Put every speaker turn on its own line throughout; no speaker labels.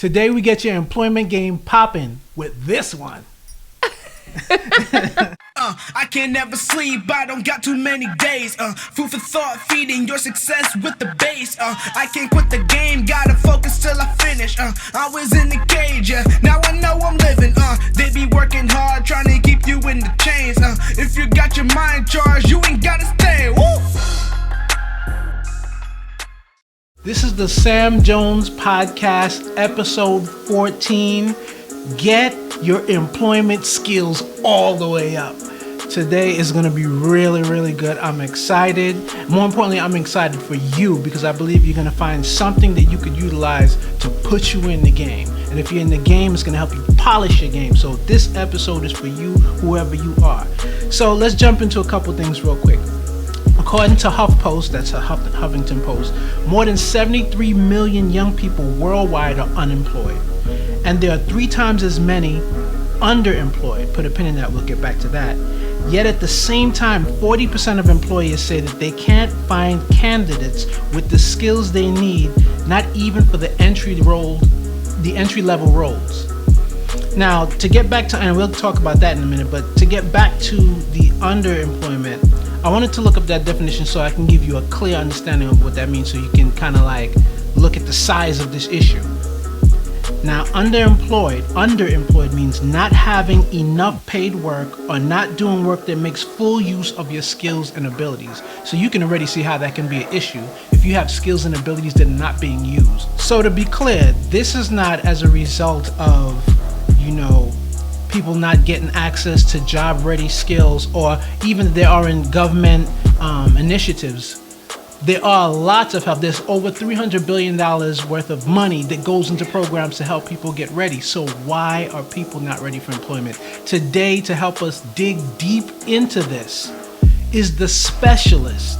Today we get your employment game popping with this one.
I can never sleep, I don't got too many days. Food for thought, feeding your success with the base. I can't quit the game, gotta focus till I finish. I was in the cage, now I know I'm living. They be working hard, trying to keep you in the chains. If you got your mind charged, you ain't gotta stay. Woo!
This is the Sam Jones Podcast, episode 14. Get your employment skills all the way up. Today is going to be really, really good. I'm excited. More importantly, I'm excited for you because I believe you're going to find something that you could utilize to put you in the game. And if you're in the game, it's going to help you polish your game. So this episode is for you, whoever you are. So let's jump into a couple things real quick. According to HuffPost, that's a Huffington Post, more than 73 million young people worldwide are unemployed. And there are 3 times as many underemployed. Put a pin in that, we'll get back to that. Yet at the same time, 40% of employers say that they can't find candidates with the skills they need, not even for the entry-level roles. Now, to get back to, and we'll talk about that in a minute, but to get back to the underemployment, I wanted to look up that definition so I can give you a clear understanding of what that means so you can kind of like look at the size of this issue. Now, underemployed means not having enough paid work or not doing work that makes full use of your skills and abilities. So you can already see how that can be an issue if you have skills and abilities that are not being used. So to be clear, this is not as a result of, people not getting access to job-ready skills or even if they are in government initiatives. There are lots of help. There's over $300 billion worth of money that goes into programs to help people get ready. So why are people not ready for employment? Today, to help us dig deep into this, is the specialist,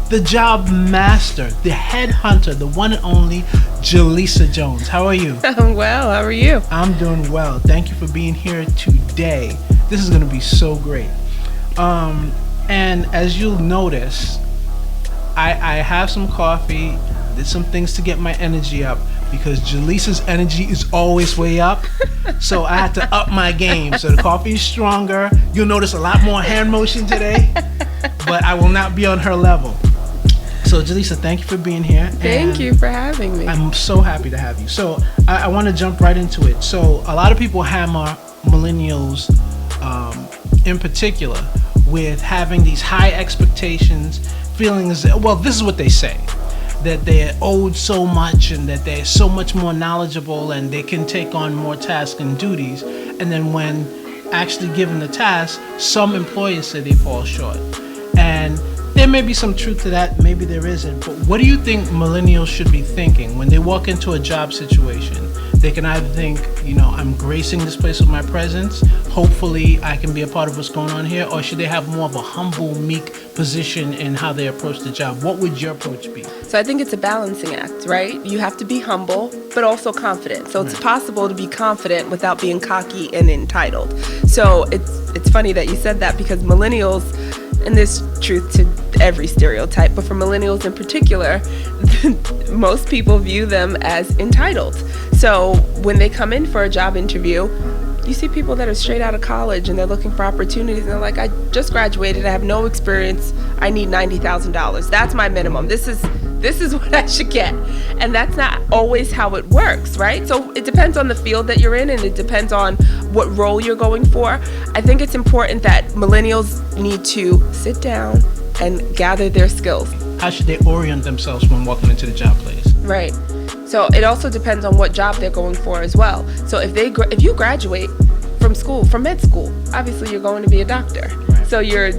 the job master, the headhunter, the one and only Jaleesa Jones. How are you?
I'm well. How are you?
I'm doing well. Thank you for being here today. This is going to be so great. And as you'll notice, I have some coffee, did some things to get my energy up because Jaleesa's energy is always way up. So I had to up my game. So the coffee is stronger. You'll notice a lot more hand motion today, but I will not be on her level. So Jaleesa, thank you for being here.
Thank you for having me.
I'm so happy to have you. So I want to jump right into it. So a lot of people hammer millennials in particular with having these high expectations, feeling as, well, this is what they say, that they're owed so much and that they're so much more knowledgeable and they can take on more tasks and duties. And then when actually given the task, some employers say they fall short. And there may be some truth to that, maybe there isn't, but what do you think millennials should be thinking when they walk into a job situation? They can either think, I'm gracing this place with my presence, hopefully I can be a part of what's going on here, or should they have more of a humble, meek position in how they approach the job? What would your approach be?
So I think it's a balancing act, right? You have to be humble, but also confident. So it's possible to be confident without being cocky and entitled. So it's funny that you said that because millennials, and there's truth to every stereotype, but for millennials in particular, most people view them as entitled. So when they come in for a job interview, you see people that are straight out of college and they're looking for opportunities and they're like, I just graduated, I have no experience, I need $90,000. That's my minimum. This is what I should get. And that's not always how it works, right? So it depends on the field that you're in and it depends on what role you're going for. I think it's important that millennials need to sit down and gather their skills.
How should they orient themselves when walking into the job place?
Right. So it also depends on what job they're going for as well. So if you graduate from med school, obviously you're going to be a doctor.
Right.
So you're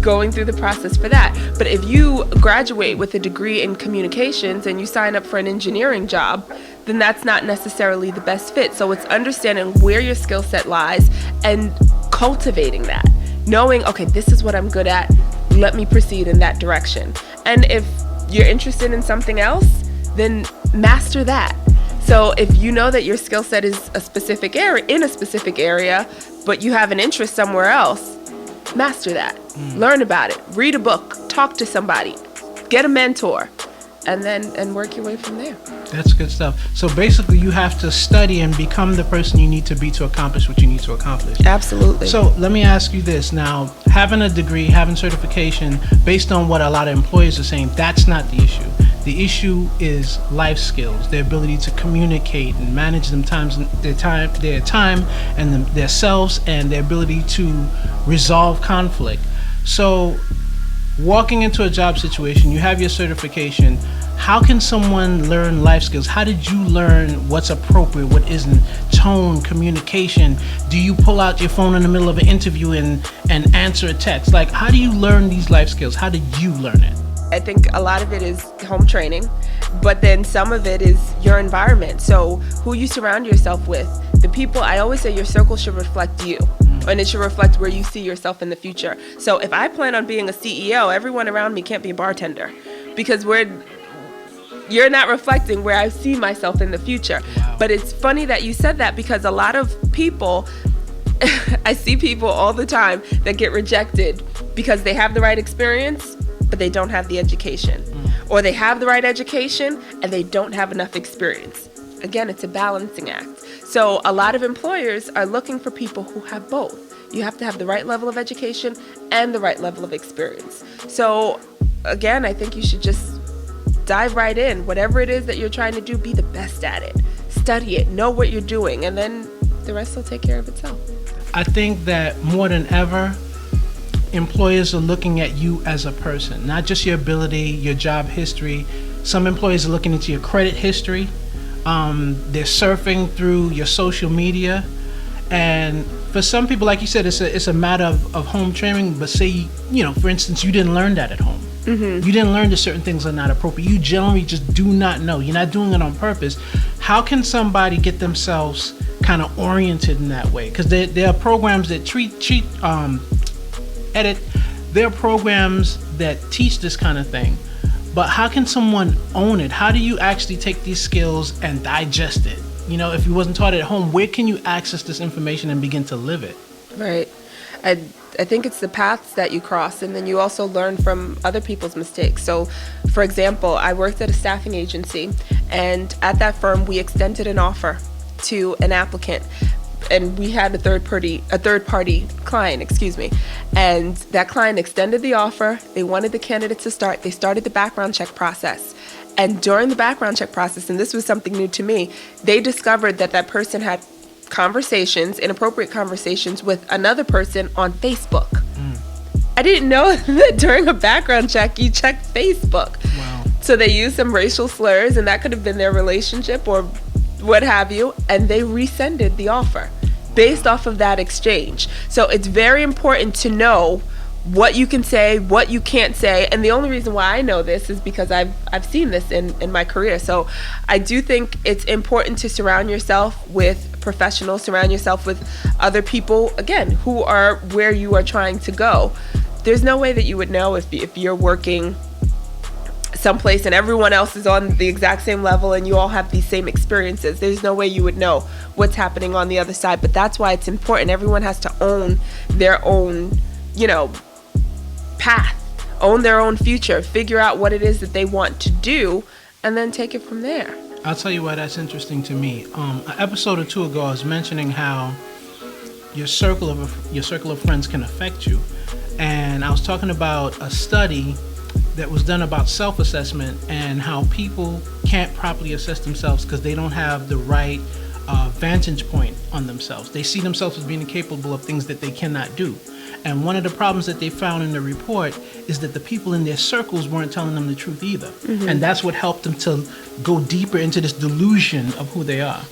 going through the process for that. But if you graduate with a degree in communications and you sign up for an engineering job, then that's not necessarily the best fit. So it's understanding where your skill set lies and cultivating that. Knowing, okay, this is what I'm good at, let me proceed in that direction. And if you're interested in something else, then master that. So if you know that your skill set is a specific area, but you have an interest somewhere else, master that. Learn about it. Read a book. Talk to somebody. Get a mentor. and work your way from there.
That's good stuff. So basically, you have to study and become the person you need to be to accomplish what you need to accomplish.
Absolutely.
So let me ask you this now: having a degree, having certification, based on what a lot of employers are saying, that's not the issue. The issue is life skills, their ability to communicate and manage their time, and themselves, and their ability to resolve conflict. So, walking into a job situation, you have your certification. How can someone learn life skills? How did you learn what's appropriate, what isn't? Tone, communication. Do you pull out your phone in the middle of an interview and answer a text? Like, how do you learn these life skills? How did you learn it?
I think a lot of it is home training, but then some of it is your environment. So who you surround yourself with. The people, I always say your circle should reflect you, and it should reflect where you see yourself in the future. So if I plan on being a CEO, everyone around me can't be a bartender, because you're not reflecting where I see myself in the future.
Wow.
But it's funny that you said that, because a lot of people, I see people all the time that get rejected because they have the right experience, but they don't have the education. Or they have the right education and they don't have enough experience. Again, it's a balancing act. So a lot of employers are looking for people who have both. You have to have the right level of education and the right level of experience. So again, I think you should just dive right in. Whatever it is that you're trying to do, be the best at it. Study it, know what you're doing, and then the rest will take care of itself.
I think that more than ever, employers are looking at you as a person, not just your ability, your job history. Some employers are looking into your credit history. They're surfing through your social media. And for some people, like you said, it's a matter of home training. But say, for instance, you didn't learn that at home. Mm-hmm. You didn't learn that certain things are not appropriate. You generally just do not know. You're not doing it on purpose. How can somebody get themselves kind of oriented in that way? Because there are programs that there are programs that teach this kind of thing. But how can someone own it? How do you actually take these skills and digest it? If you wasn't taught it at home, where can you access this information and begin to live it?
Right. I think it's the paths that you cross, and then you also learn from other people's mistakes. So, for example, I worked at a staffing agency, and at that firm, we extended an offer to an applicant, and we had a third party client, and that client extended the offer. They wanted the candidate to start. They started the background check process. And during the background check process, and this was something new to me, they discovered that person had inappropriate conversations with another person on Facebook. I didn't know that during a background check, you check Facebook.
Wow.
So they used some racial slurs, and that could have been their relationship or what have you, and they rescinded the offer based off of that exchange. So it's very important to know what you can say, what you can't say. And the only reason why I know this is because I've seen this in my career. So I do think it's important to surround yourself with professionals, surround yourself with other people, again, who are where you are trying to go. There's no way that you would know if you're working someplace and everyone else is on the exact same level and you all have these same experiences. There's no way you would know what's happening on the other side. But that's why it's important. Everyone has to own their own, path, own their own future, figure out what it is that they want to do, and then take it from there.
I'll tell you why that's interesting to me. An episode or two ago, I was mentioning how your circle of friends can affect you, and I was talking about a study that was done about self-assessment and how people can't properly assess themselves because they don't have the right vantage point on themselves. They see themselves as being capable of things that they cannot do. And one of the problems that they found in the report is that the people in their circles weren't telling them the truth either. Mm-hmm. And that's what helped them to go deeper into this delusion of who they are.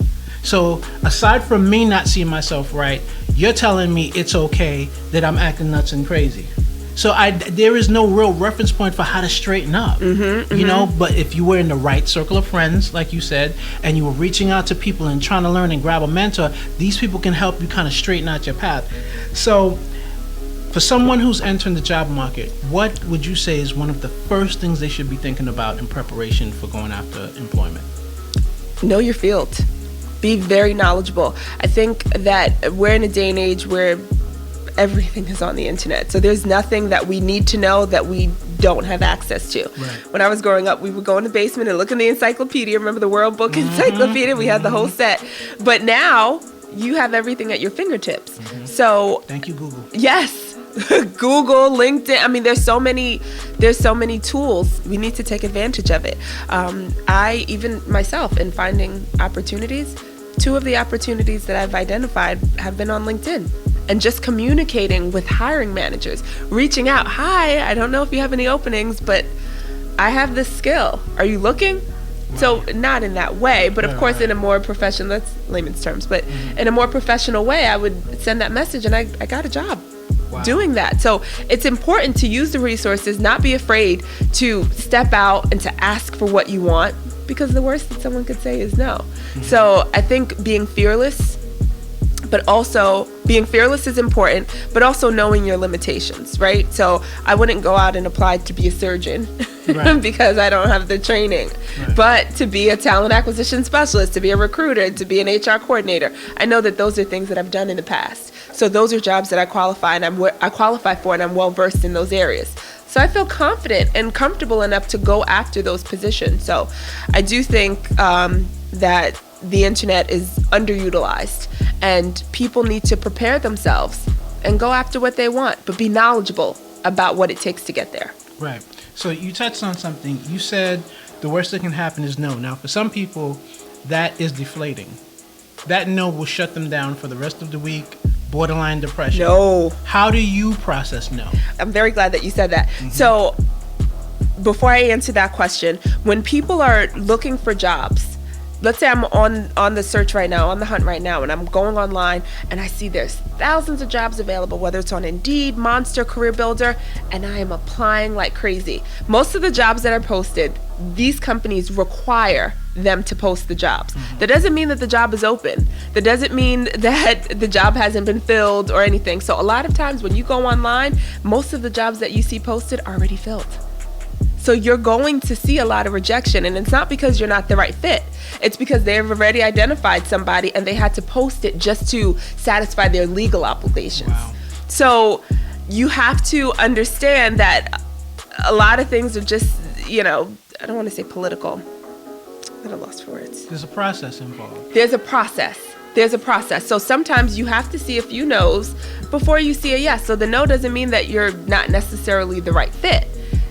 So aside from me not seeing myself right, you're telling me it's okay that I'm acting nuts and crazy. So there is no real reference point for how to straighten up, but if you were in the right circle of friends, like you said, and you were reaching out to people and trying to learn and grab a mentor, these people can help you kind of straighten out your path. So for someone who's entering the job market, what would you say is one of the first things they should be thinking about in preparation for going after employment?
Know your field. Be very knowledgeable. I think that we're in a day and age where everything is on the internet. So there's nothing that we need to know that we don't have access to.
Right.
When I was growing up, we would go in the basement and look in the encyclopedia. Remember the World Book Encyclopedia? We had the whole set. But now you have everything at your fingertips. So
thank you, Google.
yes. Google, LinkedIn. I mean, there's so many tools. We need to take advantage of it. I, even myself, in finding opportunities, 2 of the opportunities that I've identified have been on LinkedIn. And just communicating with hiring managers, reaching out. Hi, I don't know if you have any openings, but I have this skill. Are you looking? Wow. So not in that way, but of course in a more professional, that's layman's terms, but in a more professional way, I would send that message and I got a job. Wow. Doing that. So it's important to use the resources, not be afraid to step out and to ask for what you want, because the worst that someone could say is no. So I think being fearless is important, but also knowing your limitations, right? So I wouldn't go out and apply to be a surgeon because I don't have the training, but to be a talent acquisition specialist, to be a recruiter, to be an HR coordinator. I know that those are things that I've done in the past. So those are jobs that I qualify for, and I'm well versed in those areas. So I feel confident and comfortable enough to go after those positions. So I do think that the internet is underutilized, and people need to prepare themselves and go after what they want, but be knowledgeable about what it takes to get there.
Right. So you touched on something. You said the worst that can happen is no. Now, for some people, that is deflating. That no will shut them down for the rest of the week. Borderline depression.
No.
How do you process no?
I'm very glad that you said that. So before I answer that question, when people are looking for jobs, let's say I'm on the search right now, on the hunt right now, and I'm going online and I see there's thousands of jobs available, whether it's on Indeed, Monster, Career Builder, and I am applying like crazy. Most of the jobs that are posted, these companies require them to post the jobs. That doesn't mean that the job is open. That doesn't mean that the job hasn't been filled or anything. So a lot of times when you go online, most of the jobs that you see posted are already filled. So you're going to see a lot of rejection, and it's not because you're not the right fit. It's because they've already identified somebody and they had to post it just to satisfy their legal obligations. Wow. So you have to understand that a lot of things are just, I don't want to say political. I'm at a loss for words.
There's a process involved.
There's a process. So sometimes you have to see a few no's before you see a yes. So the no doesn't mean that you're not necessarily the right fit.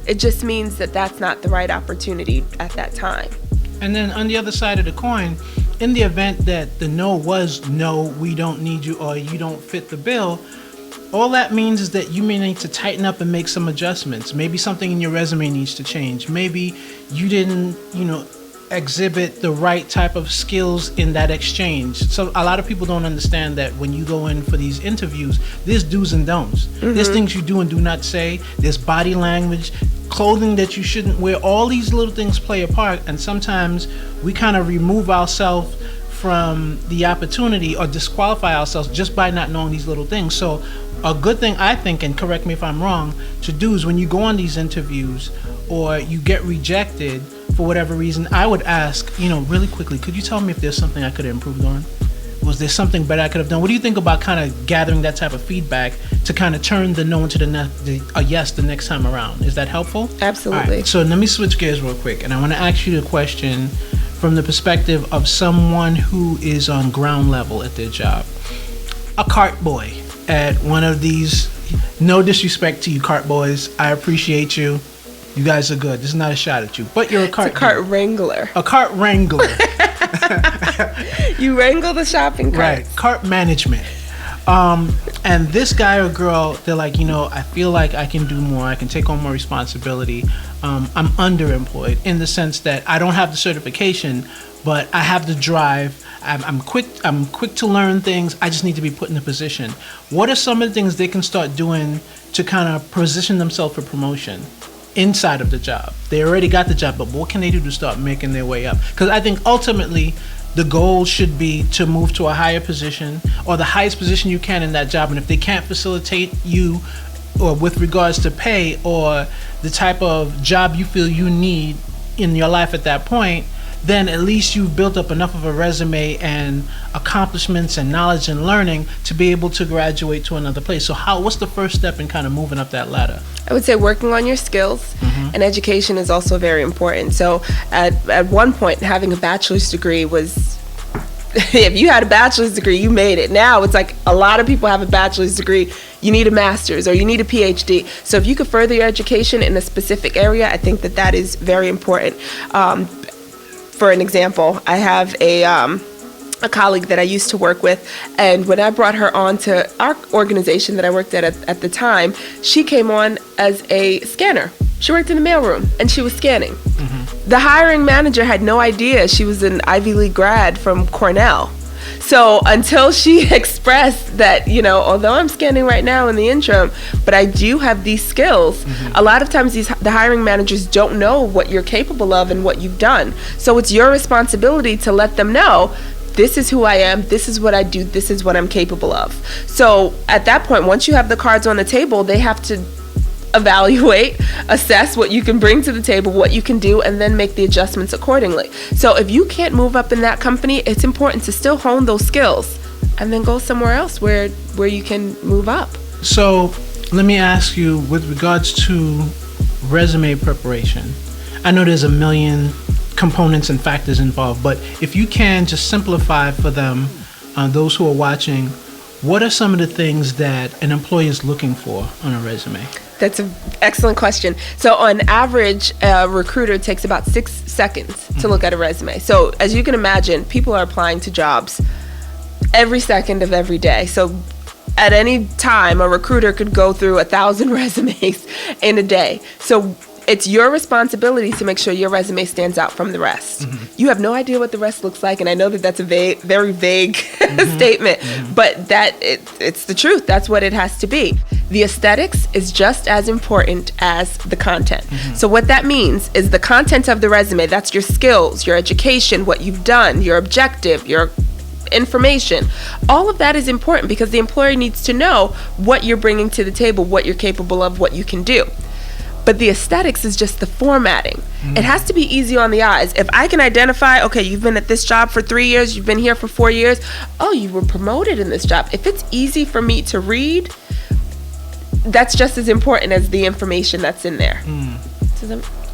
It just means that that's not the right opportunity at that time.
And then on the other side of the coin, in the event that the no was no, we don't need you, or you don't fit the bill, all that means is that you may need to tighten up and make some adjustments. Maybe something in your resume needs to change. Maybe you didn't, exhibit the right type of skills in that exchange. So a lot of people don't understand that when you go in for these interviews, there's do's and don'ts. There's things you do and do not say. There's body language, clothing that you shouldn't wear. All these little things play a part, and sometimes we kind of remove ourselves from the opportunity or disqualify ourselves just by not knowing these little things. So a good thing, I think, and correct me if I'm wrong, to do is when you go on these interviews or you get rejected for whatever reason, I would ask, really quickly, could you tell me if there's something I could have improved on? Was there something better I could have done? What do you think about kind of gathering that type of feedback to kind of turn the no into a yes the next time around? Is that helpful?
Absolutely.
All right, so let me switch gears real quick, and I want to ask you the question from the perspective of someone who is on ground level at their job. A cart boy at one of these, no disrespect to you cart boys, I appreciate you. You guys are good. This is not a shot at you, but you're a cart.
It's a cart wrangler.
A cart wrangler.
You wrangle the shopping carts.
Right. Cart management. And this guy or girl, they're like, I feel like I can do more. I can take on more responsibility. I'm underemployed in the sense that I don't have the certification, but I have the drive. I'm quick to learn things. I just need to be put in a position. What are some of the things they can start doing to kind of position themselves for promotion inside of the job? They already got the job, but what can they do to start making their way up? Because I think ultimately the goal should be to move to a higher position or the highest position you can in that job. And if they can't facilitate you or with regards to pay or the type of job you feel you need in your life at that point, then at least you've built up enough of a resume and accomplishments and knowledge and learning to be able to graduate to another place. So what's the first step in kind of moving up that ladder?
I would say working on your skills, and education is also very important. So at one point, having a bachelor's degree was, if you had a bachelor's degree, you made it. Now it's like a lot of people have a bachelor's degree, you need a master's or you need a PhD. So if you could further your education in a specific area, I think that is very important. For an example, I have a colleague that I used to work with, and when I brought her on to our organization that I worked at the time, she came on as a scanner. She worked in the mailroom and she was scanning. The hiring manager had no idea she was an Ivy League grad from Cornell. So until she expressed that, although I'm scanning right now in the interim, but I do have these skills, a lot of times the hiring managers don't know what you're capable of and what you've done. So it's your responsibility to let them know, this is who I am, this is what I do, this is what I'm capable of. So at that point, once you have the cards on the table, they have to evaluate, assess what you can bring to the table, what you can do, and then make the adjustments accordingly. So if you can't move up in that company, it's important to still hone those skills and then go somewhere else where you can move up.
So let me ask you, with regards to resume preparation, I know there's a million components and factors involved, but if you can just simplify for them, those who are watching, what are some of the things that an employee is looking for on a resume?
That's an excellent question. So on average, a recruiter takes about 6 seconds to look at a resume. So as you can imagine, people are applying to jobs every second of every day. So at any time, a recruiter could go through 1,000 resumes in a day. So it's your responsibility to make sure your resume stands out from the rest. You have no idea what the rest looks like, and I know that that's a very vague statement, but it's the truth. That's what it has to be. The aesthetics is just as important as the content. So what that means is the content of the resume, that's your skills, your education, what you've done, your objective, your information. All of that is important because the employer needs to know what you're bringing to the table, what you're capable of, what you can do. But the aesthetics is just the formatting. It has to be easy on the eyes. If I can identify, okay, you've been at this job for 3 years, you've been here for 4 years, oh, you were promoted in this job. If it's easy for me to read, that's just as important as the information that's in there.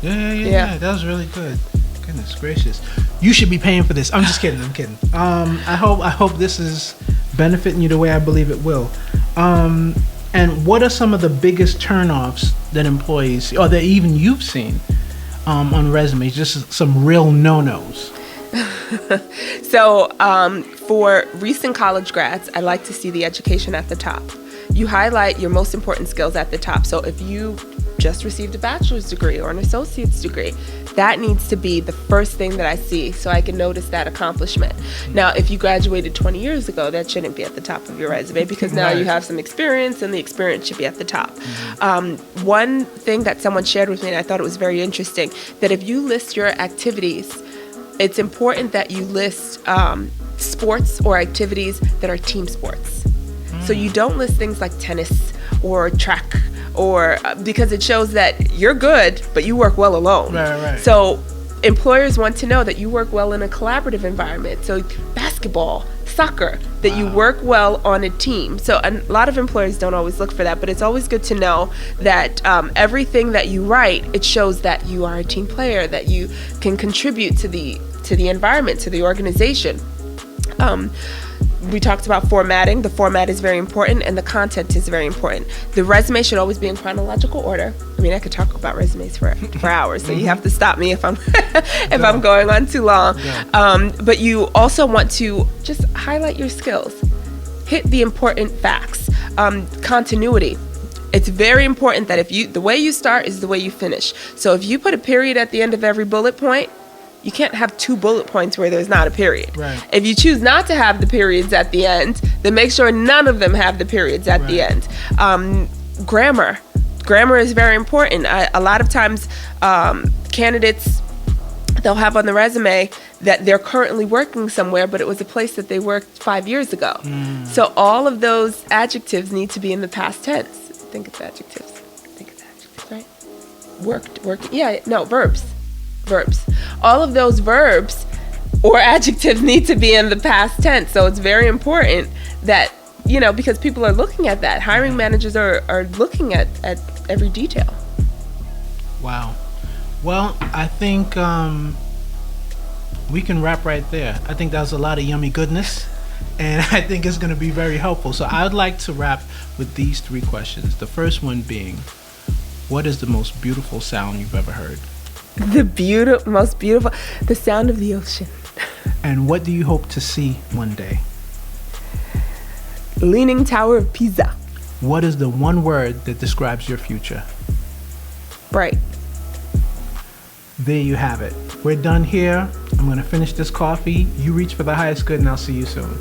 Yeah. That was really good. Goodness gracious. You should be paying for this. I'm just kidding. I'm kidding. I hope this is benefiting you the way I believe it will. And what are some of the biggest turnoffs that employees, or that even you've seen on resumes, just some real no-nos?
So for recent college grads, I like to see the education at the top. You highlight your most important skills at the top. So if you just received a bachelor's degree or an associate's degree, that needs to be the first thing that I see so I can notice that accomplishment. Now, if you graduated 20 years ago, that shouldn't be at the top of your resume because now you have some experience and the experience should be at the top. One thing that someone shared with me, and I thought it was very interesting, that if you list your activities, it's important that you list sports or activities that are team sports. So you don't list things like tennis or track, or because it shows that you're good, but you work well alone.
Right.
So employers want to know that you work well in a collaborative environment. So basketball, soccer, that you work well on a team. So a lot of employers don't always look for that, but it's always good to know that everything that you write, it shows that you are a team player, that you can contribute to the environment, to the organization. We talked about formatting. The format is very important and the content is very important. The resume should always be in chronological order. I mean, I could talk about resumes for hours, so you have to stop me if I'm I'm going on too long. But you also want to just highlight your skills. Hit the important facts. Continuity. It's very important that the way you start is the way you finish. So if you put a period at the end of every bullet point, you can't have 2 bullet points where there's not a period. Right. If you choose not to have the periods at the end, then make sure none of them have the periods at the end. Grammar. Grammar is very important. A lot of times, candidates, they'll have on the resume that they're currently working somewhere, but it was a place that they worked 5 years ago. So all of those adjectives need to be in the past tense. Think it's adjectives, right? Worked. Yeah, no, verbs. all of those verbs or adjectives need to be in the past tense. So it's very important that, because people are looking at that. Hiring managers are looking at every detail.
Wow. Well, I think we can wrap right there. I think that was a lot of yummy goodness, and I think it's going to be very helpful. So I would like to wrap with these 3 questions. The first one being, what is the most beautiful sound you've ever heard?
The most beautiful, the sound of the ocean.
And what do you hope to see one day?
Leaning Tower of Pisa.
What is the one word that describes your future?
Bright.
There you have it. We're done here. I'm going to finish this coffee. You reach for the highest good, and I'll see you soon.